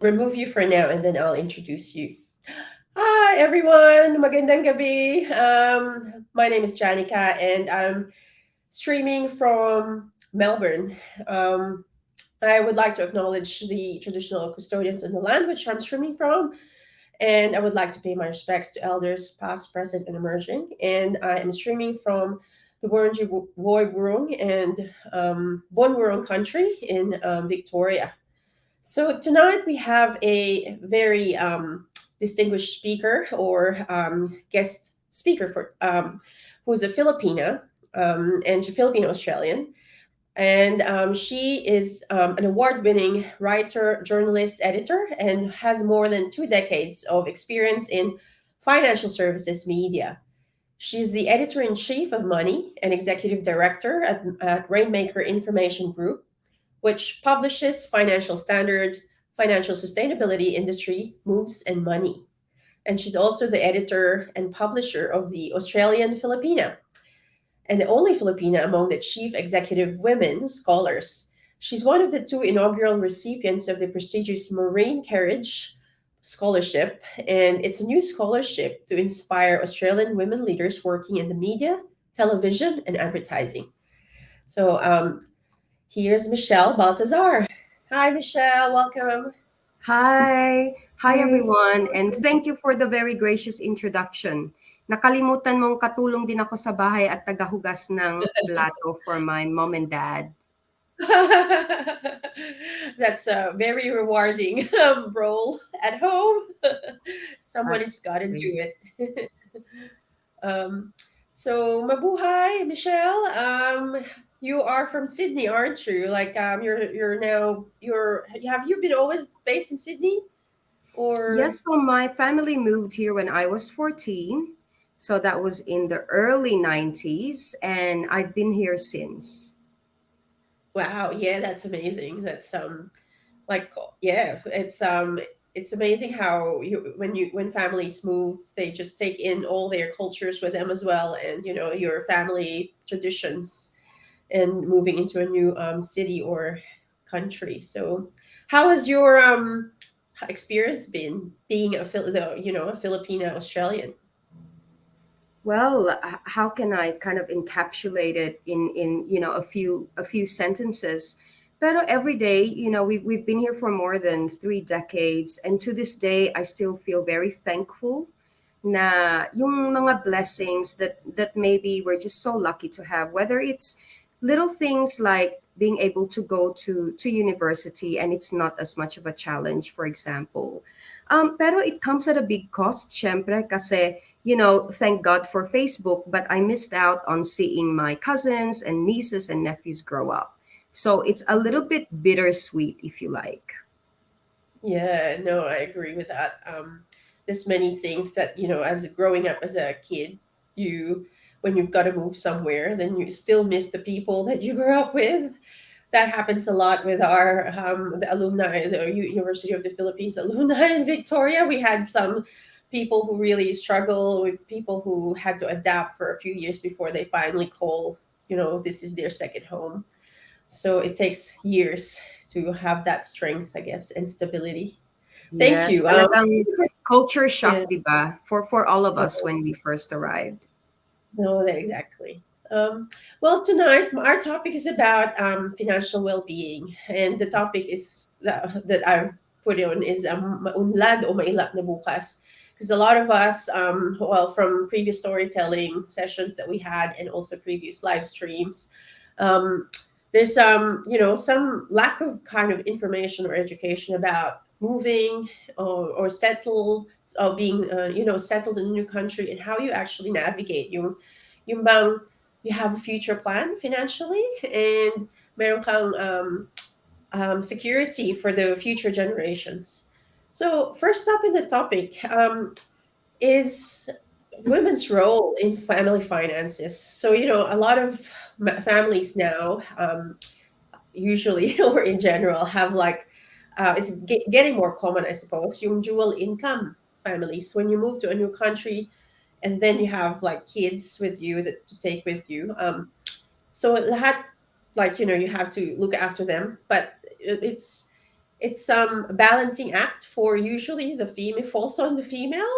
remove you for now and then I'll introduce you. Hi everyone, magandang gabi. My name is Janica and I'm streaming from Melbourne. Um, I would like to acknowledge the traditional custodians of the land which I'm streaming from, and I would like to pay my respects to elders past, present, and emerging. And I am streaming from the Wurundjeri Woi and Bonwurrung country in Victoria. So tonight we have a very distinguished speaker or guest speaker for who's a Filipina and she's Filipino Australian, and she is an award-winning writer, journalist, editor, and has more than 2 decades of experience in financial services media. She's the editor in chief of Money and executive director at Rainmaker Information Group, which publishes financial standard, financial sustainability industry moves and money. And she's also the editor and publisher of the Australian Filipina, and the only Filipina among the chief executive women scholars. She's one of the two inaugural recipients of the prestigious Maureen Kerridge Scholarship, and it's a new scholarship to inspire Australian women leaders working in the media, television, and advertising. So here's Michelle Baltazar. Hi, Michelle. Welcome. Hi! Hi everyone, and thank you for the very gracious introduction. Nakalimutan mong katulong din ako sa bahay at tagahugas ng plato for my mom and dad. That's a very rewarding role at home. Someone has got to do Absolutely. it. um, so mabuhay, Michelle. You are from Sydney, aren't you? Like, you're now you're have you been always based in Sydney or? Yes, so my family moved here when I was 14. So that was in the early 90s, and I've been here since. Wow, yeah, that's amazing. That's like yeah, it's amazing how when families move, they just take in all their cultures with them as well, and your family traditions, and moving into a new city or country. So, how has your experience been being a Filipina Australian? Well, how can I kind of encapsulate it in a few sentences? Pero every day, we've been here for more than 3 decades, and to this day, I still feel very thankful na yung mga blessings that maybe we're just so lucky to have. Whether it's little things like being able to go to university, and it's not as much of a challenge, for example. Pero it comes at a big cost, syempre, kasi thank God for Facebook, but I missed out on seeing my cousins and nieces and nephews grow up. So it's a little bit bittersweet, if you like. Yeah, no, I agree with that. There's many things that as growing up as a kid, you when you've got to move somewhere, then you still miss the people that you grew up with. That happens a lot with our the alumni, the University of the Philippines alumni in Victoria. We had some people who really struggle with people who had to adapt for a few years before they finally call, this is their second home. So it takes years to have that strength, I guess, and stability. Thank Yes, you. talagang culture Yeah, shock, di ba? For all of yeah, us when we first arrived. no, exactly. Well, tonight our topic is about financial well-being, and the topic is that I've put on is Maunlad o Mailap na Bukas, because a lot of us, well, from previous storytelling sessions that we had, and also previous live streams, um, there's some lack of kind of information or education about moving or settled or being settled in a new country, and how you actually navigate yung bang you have a future plan financially, and meron kang security for the future generations. So first up in the topic is women's role in family finances. So a lot of families now, usually or in general, have like it's getting more common, I suppose, yung dual income families. When you move to a new country, and then you have like kids with you that to take with you. So lahat, like you have to look after them, but it's it's a balancing act for usually the female, falls on the female.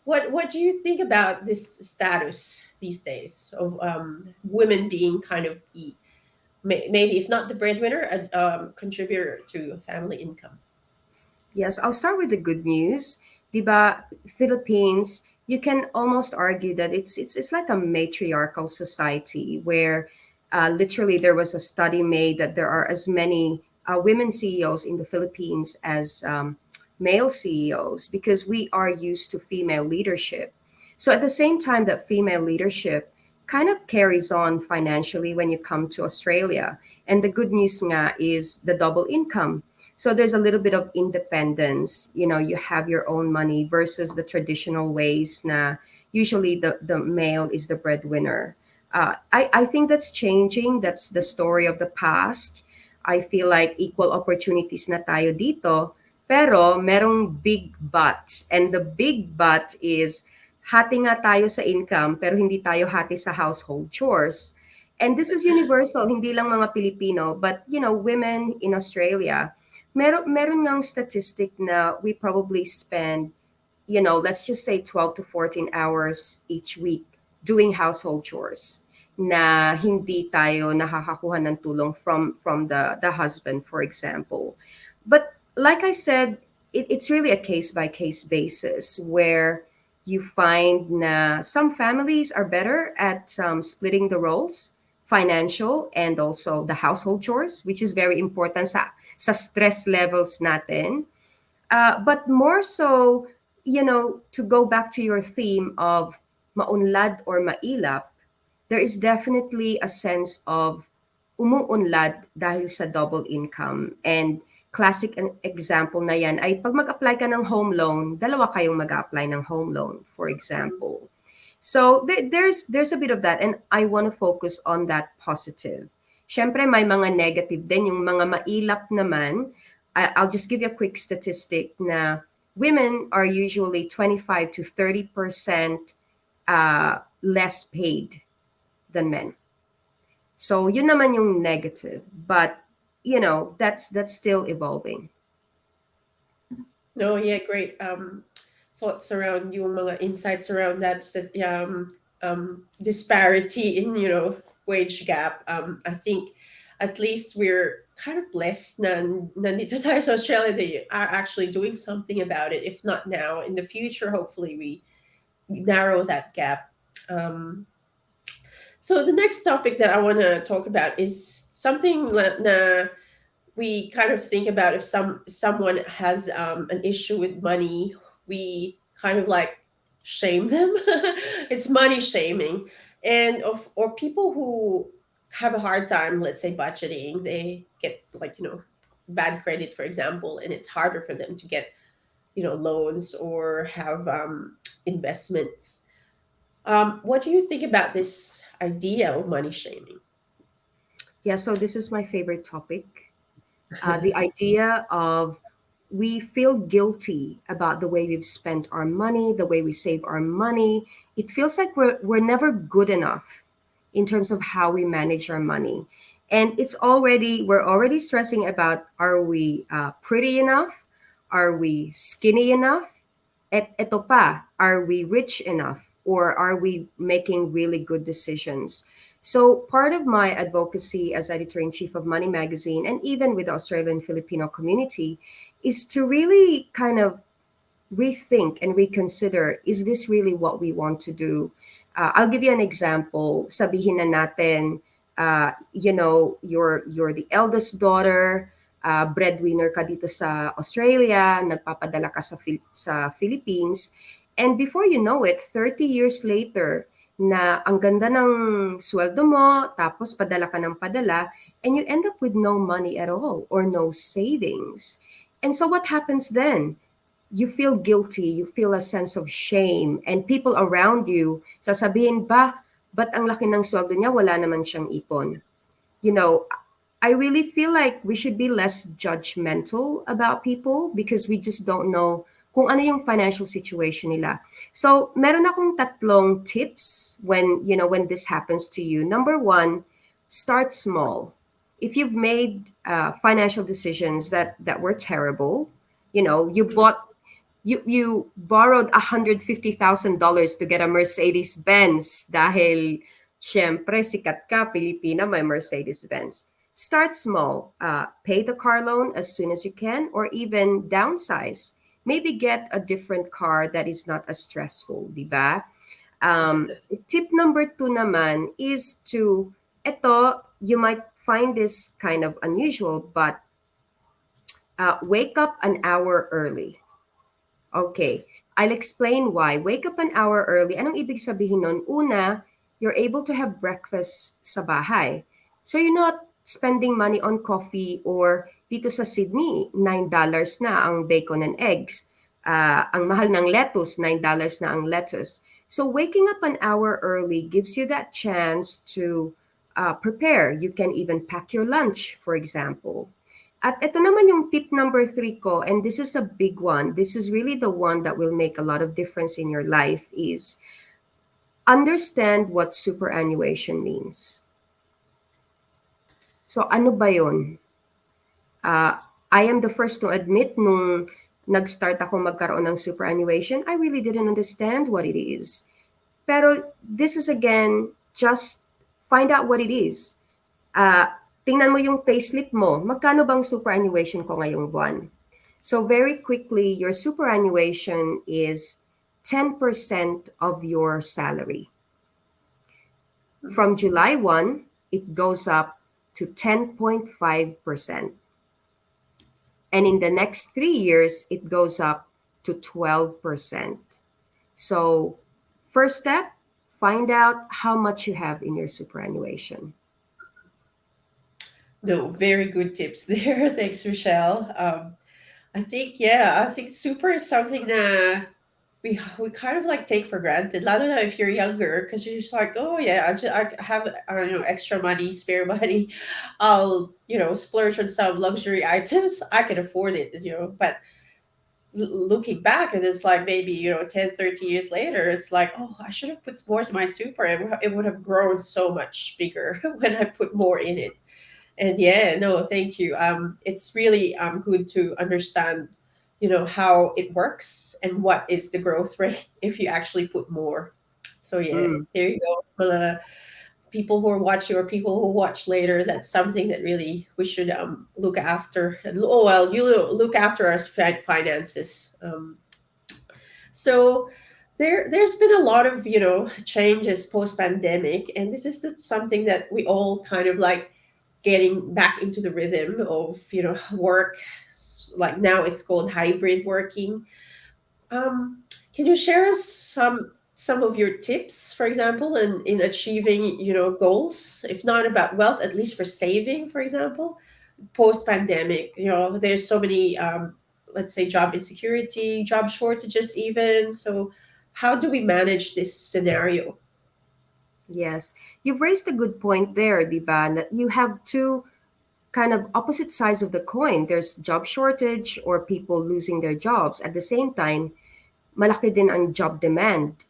What do you think about this status these days of women being kind of the maybe if not the breadwinner, a contributor to family income? Yes, I'll start with the good news. Diba, Philippines, you can almost argue that it's like a matriarchal society where literally there was a study made that there are as many women CEOs in the Philippines as male CEOs because we are used to female leadership. So at the same time that female leadership kind of carries on financially when you come to Australia. And the good news nga is the double income, so there's a little bit of independence. You have your own money versus the traditional ways na usually the male is the breadwinner. I think that's changing. That's the story of the past. I feel like equal opportunities na tayo dito, pero merong big but. And the big but is hati nga tayo sa income pero hindi tayo hati sa household chores. And this is universal, hindi lang mga Pilipino, but women in Australia, meron ngang statistic na we probably spend, let's just say 12 to 14 hours each week doing household chores na hindi tayo nakakakuha ng tulong from the husband, for example. But like I said, it's really a case by case basis where you find na some families are better at splitting the roles, financial and also the household chores, which is very important sa stress levels natin. But more so, to go back to your theme of maunlad or mailap, there is definitely a sense of umuunlad dahil sa double income. And classic example na yan ay pag mag-apply ka ng home loan, dalawa kayong mag-apply ng home loan, for example. So there's a bit of that, and I want to focus on that positive. Siyempre may mga negative din, yung mga mailap naman. I'll just give you a quick statistic na women are usually 25 to 30% less paid than men. So yun naman yung negative, but that's still evolving. No, yeah, great. Thoughts around yung mga insights around that disparity in wage gap. I think at least we're kind of blessed na nandito tayo sa Australia. They are actually doing something about it. If not now, in the future, hopefully we narrow that gap. So the next topic that I want to talk about is something na we kind of think about if someone has an issue with money, we kind of like shame them. It's money shaming, and of or people who have a hard time, let's say budgeting, they get like bad credit, for example, and it's harder for them to get loans or have investments. What do you think about this idea of money shaming? Yeah, so this is my favorite topic. The idea of we feel guilty about the way we've spent our money, the way we save our money. It feels like we're never good enough in terms of how we manage our money. And we're already stressing about, are we pretty enough? Are we skinny enough? Eto pa, are we rich enough? Or are we making really good decisions? So part of my advocacy as editor-in-chief of Money Magazine and even with the Australian Filipino community is to really kind of rethink and reconsider, is this really what we want to do? I'll give you an example. Sabihin na natin, you're the eldest daughter, breadwinner ka dito sa Australia, nagpapadala ka sa Philippines, and before you know it, 30 years later, na ang ganda ng sweldo mo, tapos padala ka ng padala, and you end up with no money at all or no savings. And so what happens then? You feel guilty, you feel a sense of shame, and people around you sasabihin ba, ba't ang laki ng sweldo niya, wala naman siyang ipon? I really feel like we should be less judgmental about people because we just don't know kung ano yung financial situation nila. So, meron akong tatlong tips when this happens to you. Number one, start small. if you've made financial decisions that were terrible, you know, you borrowed $150,000 to get a Mercedes Benz dahil syempre sikat ka, Pilipina, may Mercedes Benz. Start small. Pay the car loan as soon as you can, or even downsize. Maybe get a different car that is not as stressful, di ba? Tip number two naman is to, eto, you might find this kind of unusual, but wake up an hour early. Okay, I'll explain why. Wake up an hour early. Anong ibig sabihin nun? Una, you're able to have breakfast sa bahay. So you're not spending money on coffee, or dito sa Sydney, $9 na ang bacon and eggs. Ang mahal ng lettuce, $9 na ang lettuce. So waking up an hour early gives you that chance to prepare. You can even pack your lunch, for example. At ito naman yung tip number three ko, and this is a big one. This is really the one that will make a lot of difference in your life, is understand what superannuation means. So ano ba yun? I am the first to admit, nung nag-start ako magkaroon ng superannuation, I really didn't understand what it is. Pero this is again, just find out what it is. Tingnan mo yung payslip mo, magkano bang superannuation ko ngayong buwan? So very quickly, your superannuation is 10% of your salary. From July 1, it goes up to 10.5%. And in the next 3 years, it goes up to 12%. So first step, find out how much you have in your superannuation. No, very good tips there. Thanks, Rochelle. I think super is something that we kind of like take for granted. Lalo na if you're younger, because you're just like, oh yeah, I have I don't know, extra money, spare money. I'll splurge on some luxury items. I can afford it. But looking back, it's like maybe 10, 30 years later, it's like, oh, I should have put more to my super. It would have grown so much bigger when I put more in it. And yeah, no, thank you. It's really good to understand, how it works and what is the growth rate if you actually put more. So yeah, Mm, there you go. People who are watching or people who watch later, that's something that really we should look after. Oh well, you look after our finances. So there's been a lot of changes post pandemic, and this is something that we all kind of like getting back into the rhythm of work. Like now it's called hybrid working. Can you share us some of your tips, for example, in achieving goals, if not about wealth, at least for saving, for example, post pandemic? There's so many let's say job insecurity, job shortages even. So how do we manage this scenario? yes. You've raised a good point there, Diba, that you have two kind of opposite sides of the coin. There's job shortage or people losing their jobs. At the same time, malaki din ang job demand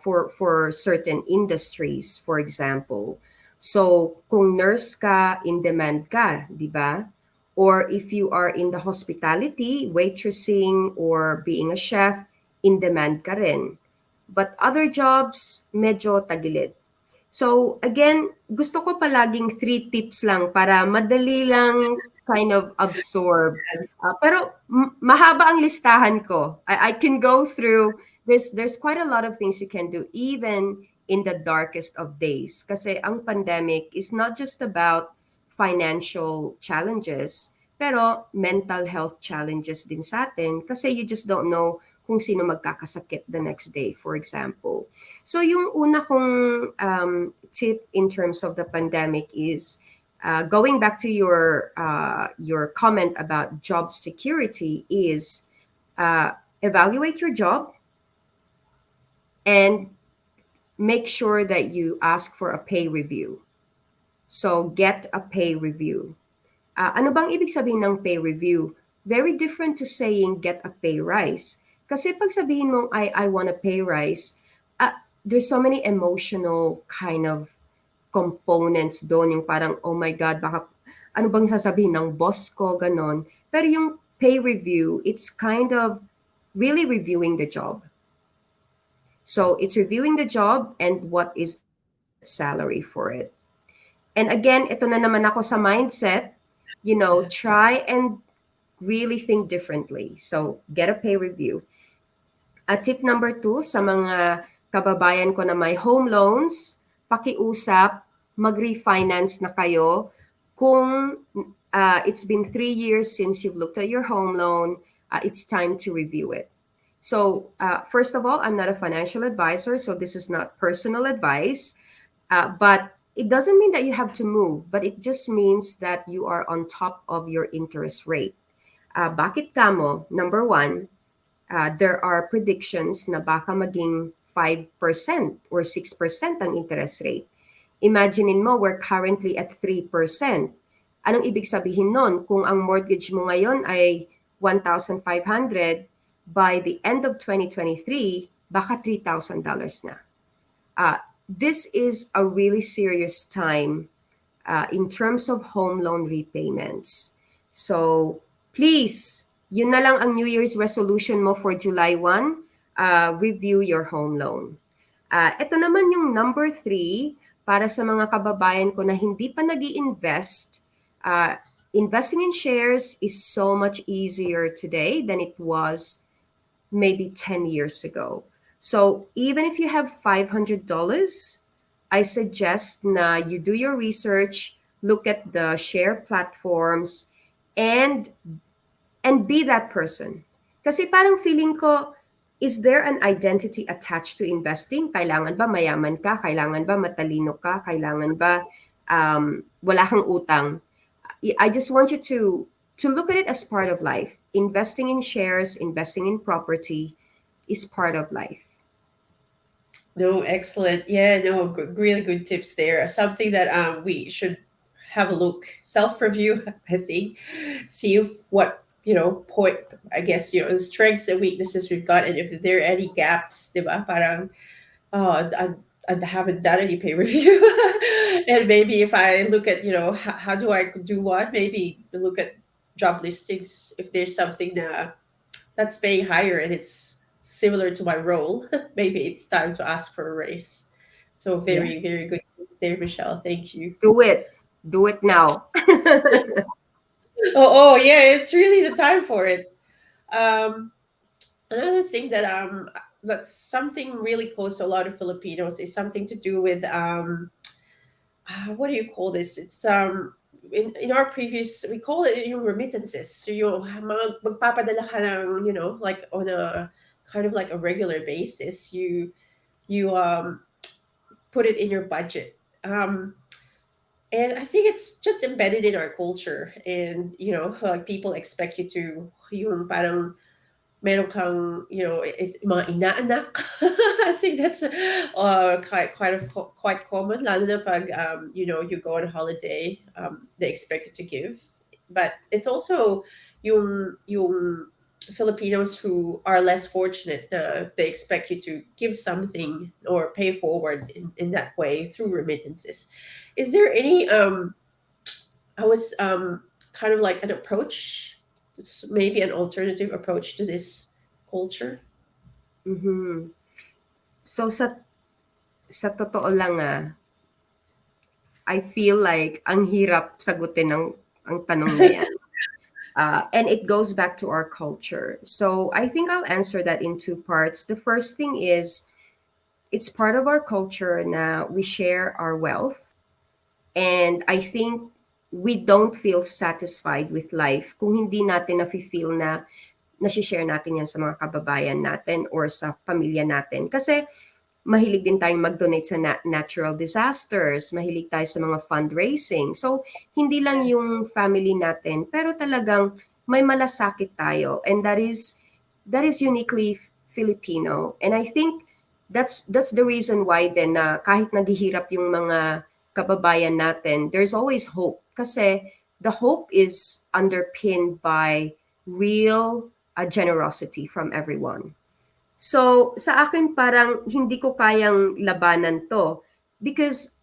for certain industries, for example. So, kung nurse ka, in demand ka, di ba? Or if you are in the hospitality, waitressing, or being a chef, in demand ka rin. But other jobs, medyo tagilid. So again, gusto ko palaging three tips lang para madali lang kind of absorb. Pero mahaba ang listahan ko. I can go through. There's quite a lot of things you can do even in the darkest of days. Kasi ang pandemic is not just about financial challenges, pero mental health challenges din sa atin kasi you just don't know kung sino magkakasakit the next day, for example. So yung una kong tip in terms of the pandemic is going back to your comment about job security is evaluate your job and make sure that you ask for a pay review. So get a pay review. Ano bang ibig sabihin ng pay review? Very different to saying get a pay rise. Kasi pag sabihin mong I want a pay rise, there's so many emotional kind of components doon, yung parang, oh my God, baka ano bang sasabihin ng boss ko, ganon. Pero yung pay review, it's kind of really reviewing the job. So it's reviewing the job and what is the expected salary for it. And again, ito na naman ako sa mindset, try and really think differently. So get a pay review. Tip number 2 sa mga kababayan ko na may home loans, pakiusap, mag-refinance na kayo. Kung it's been 3 years since you've looked at your home loan, it's time to review it. So, first of all, I'm not a financial advisor, so this is not personal advice. But it doesn't mean that you have to move, but it just means that you are on top of your interest rate. Bakit kamo? Number one, there are predictions na baka maging 5% or 6% ang interest rate. Imaginein mo, we're currently at 3%. Anong ibig sabihin nun? Kung ang mortgage mo ngayon ay 1,500, by the end of 2023, baka $3,000 na. This is a really serious time in terms of home loan repayments. So, please, yun na lang ang New Year's resolution mo for July 1, review your home loan. Ito naman yung number 3, para sa mga kababayan ko na hindi pa nag-i-invest. Investing in shares is so much easier today than it was maybe 10 years ago. So even if you have $500, I suggest na you do your research, look at the share platforms, and be that person. Kasi parang feeling ko, is there an identity attached to investing? Kailangan ba mayaman ka? Kailangan ba matalino ka? Kailangan ba wala kang utang? I just want you to look at it as part of life. Investing in shares, investing in property is part of life. No, excellent. Yeah, no, really good tips there. Something that we should have a look, self-review, I think, see if what point, I guess, the strengths and weaknesses we've got, and if there are any gaps, diba? Parang, oh, I haven't done any pay review, and maybe if I look at, how do I do what? Maybe look at job listings if there's something that's paying higher and it's similar to my role, maybe it's time to ask for a raise. So very, Yes. very good there, Michelle. Thank you. Do it. Do it now. Oh, yeah, it's really the time for it. Um, Another thing that's something really close to a lot of Filipinos is something to do with what do you call this? It's in our previous, we call it yung remittances. So yung magpapadala ka ng, like on a kind of like a regular basis, you put it in your budget. And I think it's just embedded in our culture, and like people expect you to yung parang meron kang, mga inaanak. I think that's quite common, lalo na pag, you go on a holiday, they expect you to give. But it's also yung Filipinos who are less fortunate, they expect you to give something or pay forward in that way through remittances. Is there any, I was kind of like an approach, maybe an alternative approach to this culture? Mhm. So sa totoo lang I feel like ang hirap sagutin ang tanong na yan. And it goes back to our culture. So I think I'll answer that in two parts. The first thing is, it's part of our culture na we share our wealth. And I think we don't feel satisfied with life kung hindi natin nafe-feel na nasi-share natin yan sa mga kababayan natin or sa pamilya natin. Kasi mahilig din tayong mag-donate sa natural disasters, mahilig tayo sa mga fundraising. So, hindi lang yung family natin, pero talagang may malasakit tayo. And that is uniquely Filipino. And I think that's the reason why then na kahit naghihirap yung mga kababayan natin, there's always hope. Kasi the hope is underpinned by real generosity from everyone. So, sa akin parang hindi ko kayang labanan to because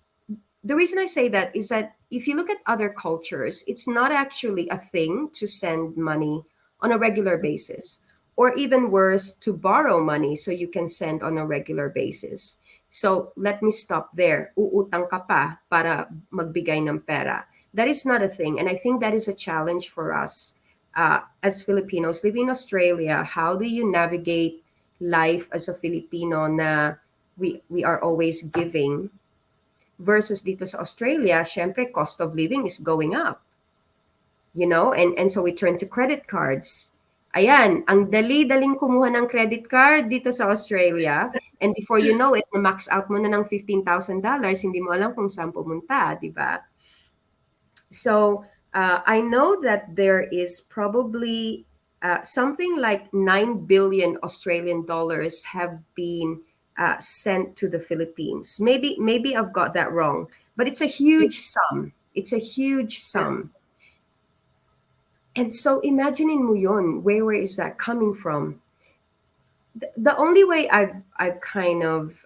the reason I say that is that if you look at other cultures, it's not actually a thing to send money on a regular basis, or even worse, to borrow money so you can send on a regular basis. So let me stop there. Uutang ka pa para magbigay ng pera. That is not a thing. And I think that is a challenge for us as Filipinos living in Australia. How do you navigate life as a Filipino na we are always giving versus dito sa Australia, syempre cost of living is going up, and so we turn to credit cards. Ayan, ang dali-daling kumuha ng credit card dito sa Australia, and before you know it, na-max out mo na ng $15,000, hindi mo alam kung saan pumunta, di ba? So I know that there is probably something like 9 billion Australian dollars have been sent to the Philippines. Maybe I've got that wrong, but it's a huge sum. It's a huge sum. And so imaginein mo yun, where is that coming from? The only way I've kind of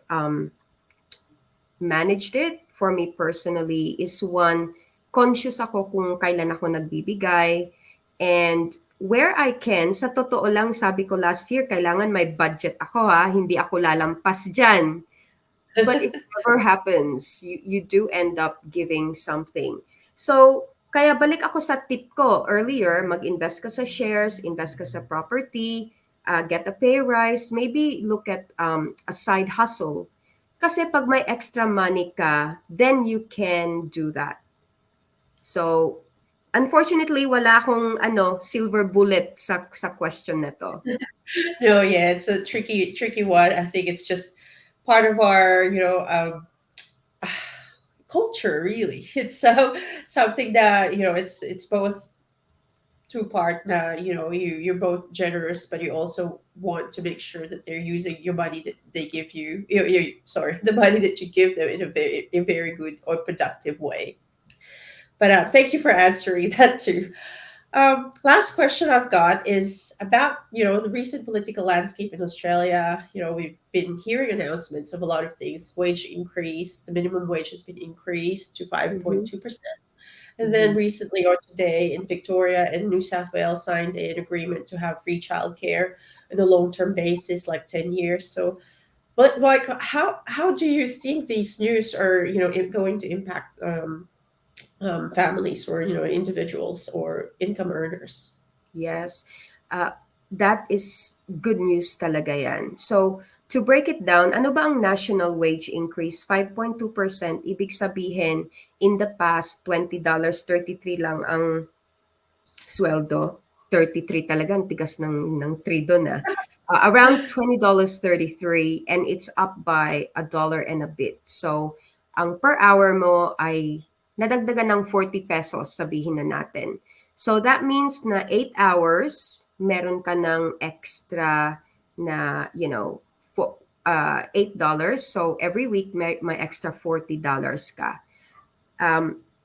managed it for me personally is one, conscious ako kung kailan ako nagbibigay, and where I can, sa totoo lang, sabi ko last year, kailangan may budget ako ha, hindi ako lalampas dyan. But it never happens. You do end up giving something. So, kaya balik ako sa tip ko earlier, mag-invest ka sa shares, invest ka sa property, get a pay rise, maybe look at a side hustle. Kasi pag may extra money ka, then you can do that. So, unfortunately, wala akong silver bullet sa question na to. No, yeah, it's a tricky one. I think it's just part of our, culture. Really, it's something that it's both two part. You're both generous, but you also want to make sure that they're using your money that they give you. Sorry, the money that you give them in a very good or productive way. But thank you for answering that too. Last question I've got is about the recent political landscape in Australia. We've been hearing announcements of a lot of things. Wage increase, the minimum wage has been increased to Mm-hmm. 5.2%. And then Mm-hmm. recently or today in Victoria and New South Wales signed an agreement to have free childcare on a long-term basis, like 10 years. So, but like, how do you think these news are going to impact families or individuals or income earners? Yes. Uh, that is good news talaga yan. So, to break it down, ano ba ang national wage increase? 5.2%. Ibig sabihin, in the past, $20, 33 lang ang sweldo. 33 talaga, ang tigas ng 3 doon ah. Around $20.33, and it's up by a dollar and a bit. So, ang per hour mo ay nadagdagan ng 40 pesos, sabihin na natin. So, that means na 8 hours, meron ka ng extra na, $8. So, every week may extra $40 ka.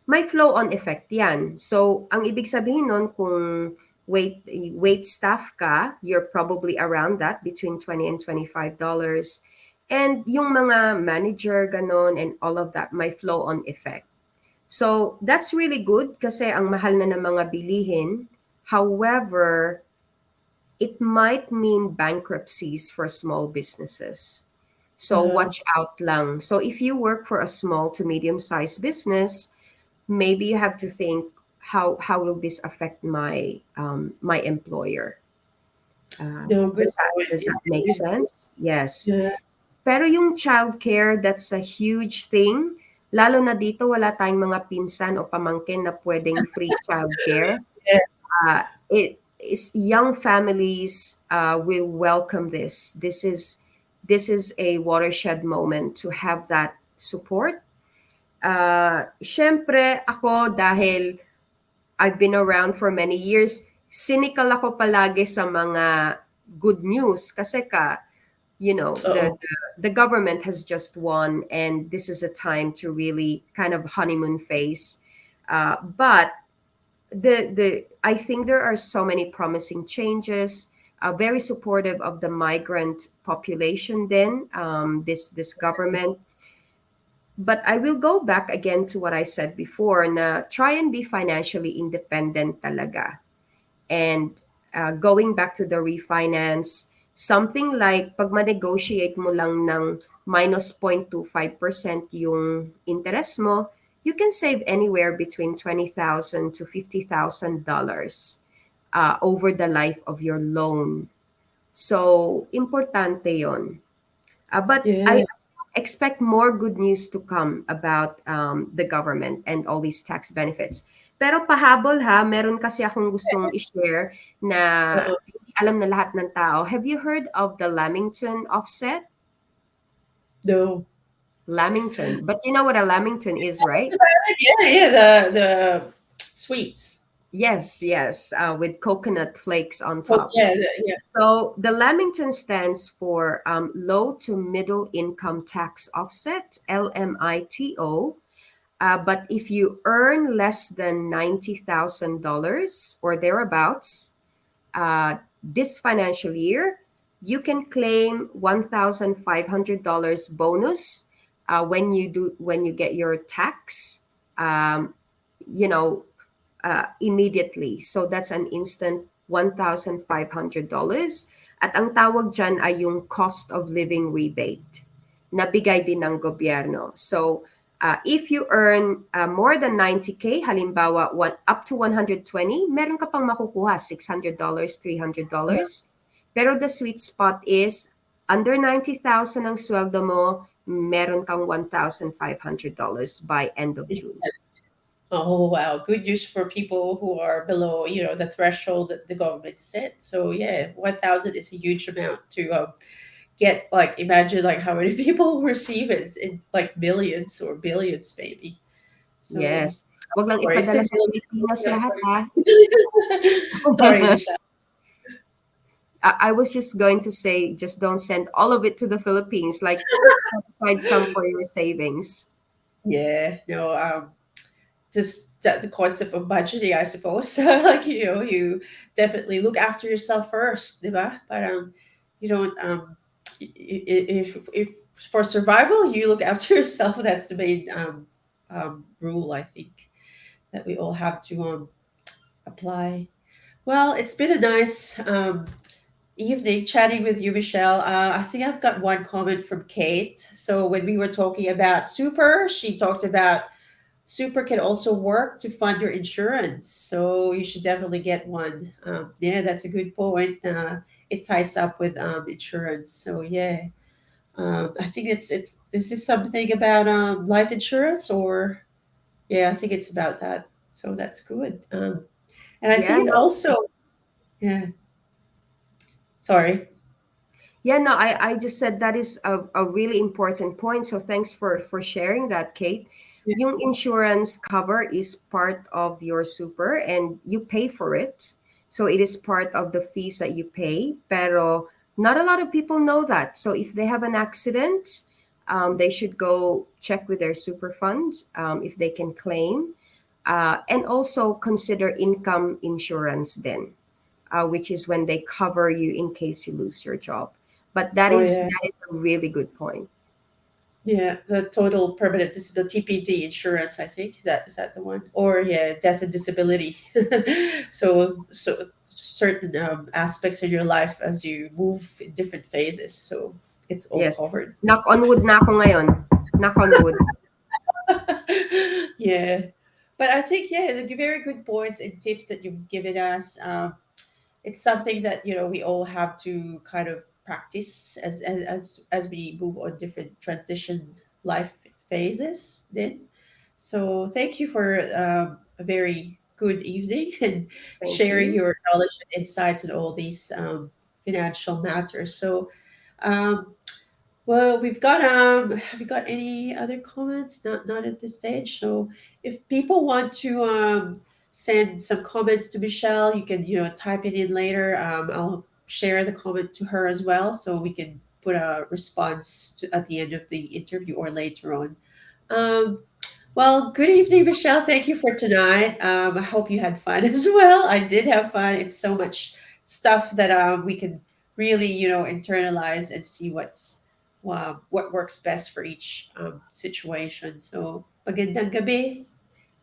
May flow-on effect yan. So, ang ibig sabihin nun, kung wait staff ka, you're probably around that, between $20 and $25. And yung mga manager, ganon, and all of that, may flow-on effect. So, that's really good kasi ang mahal na ng mga bilihin. However, it might mean bankruptcies for small businesses. So, Uh, watch out lang. So, if you work for a small to medium-sized business, maybe you have to think, how will this affect my employer? no, good Does that make point. sense? Yes. Yeah, Pero yung childcare, that's a huge thing. Lalo na dito, wala tayong mga pinsan o pamangkin na pwedeng free childcare. yeah. It is young families will welcome this. This is a watershed moment to have that support. Syempre ako, dahil I've been around for many years, cynical ako palagi sa mga good news kasi Uh-oh. the government has just won, and this is a time to really kind of honeymoon phase. But the I think there are so many promising changes. Very supportive of the migrant population. Then this government, But I will go back again to what I said before na try and be financially independent talaga. And going back to the refinance, something like pag ma-negotiate mo lang ng minus 0.25% yung interest mo, you can save anywhere between 20,000 to $50,000 over the life of your loan. So, importante yon. But I Yeah. expect more good news to come about the government and all these tax benefits. Pero pahabol ha, meron kasi akong gustong i-share na Uh-uh. hindi alam na lahat ng tao. Have you heard of the Lamington offset? No. Lamington. But you know what a Lamington is, right? Yeah, yeah, the sweets. Yes, yes, with coconut flakes on Oh, top. yeah, yeah. So the Lamington stands for low to middle income tax offset, LMITO. But if you earn less than $90,000 or thereabouts this financial year, you can claim $1,500 bonus when you get your tax. Um, you know, immediately. So that's an instant $1,500. At ang tawag dyan ay yung cost of living rebate na bigay din ng gobyerno. So if you earn more than 90K, halimbawa up to 120, meron ka pang makukuha $600, $300. Pero the sweet spot is under 90,000 ang sweldo mo, meron kang $1,500 by end of It's June. oh wow, good news for people who are below, the threshold that the government set. So yeah, 1,000 is a huge amount to get. Like, imagine like how many people receive it in like millions or billions maybe. So Yes. Wag lang sorry, it's ipadala in sa Pilipinas lahat, ah. millions. Sorry, Michelle. I was just going to say, just don't send all of it to the Philippines. Like, set aside some for your savings. Yeah, no, just the concept of budgeting, I suppose. Like, you definitely look after yourself first, diba? Parang you don't if for survival you look after yourself. That's the main rule, I think, that we all have to apply. Well, it's been a nice evening chatting with you, Michelle. I think I've got one comment from Kate. So when we were talking about super, she talked about super can also work to fund your insurance. So you should definitely get one. Yeah, that's a good point. It ties up with insurance. So yeah, I think it's this is something about life insurance, or yeah, I think it's about that. So that's good. And I Yeah, think it no, also, yeah. Sorry. yeah, no, I just said that is a really important point. So thanks for sharing that, Kate. Yeah. Yung insurance cover is part of your super and you pay for it. So it is part of the fees that you pay. Pero not a lot of people know that. So if they have an accident, they should go check with their super fund if they can claim. And also consider income insurance then, which is when they cover you in case you lose your job. But that Oh is yeah. that is a really good point. Yeah, the total permanent disability TPD insurance, I think. Is that the one? Or yeah, death and disability. So certain aspects of your life as you move in different phases. So it's all Yes. covered. Knock on wood na ako ngayon. Knock on wood. Yeah. But I think, yeah, the very good points and tips that you've given us. It's something that we all have to kind of practice as we move on different transition life phases then. So thank you for a very good evening and Thank sharing you. your knowledge and insights on all these financial matters. So um, well, have we got any other comments? Not at this stage. So if people want to send some comments to Michelle, you can type it in later. I'll share the comment to her as well, so we can put a response at the end of the interview or later on. Um, well, good evening, Michelle. Thank you for tonight. I hope you had fun as well. I did have fun. It's so much stuff that we can really internalize and see what works best for each situation. So magandang gabi.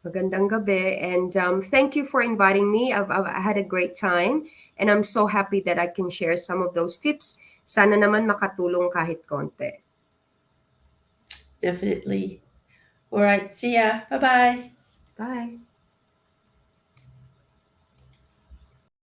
Magandang gabi. And thank you for inviting me. I've had a great time. And I'm so happy that I can share some of those tips. Sana naman makatulong kahit konti. Definitely. All right. See ya. Bye bye. Bye.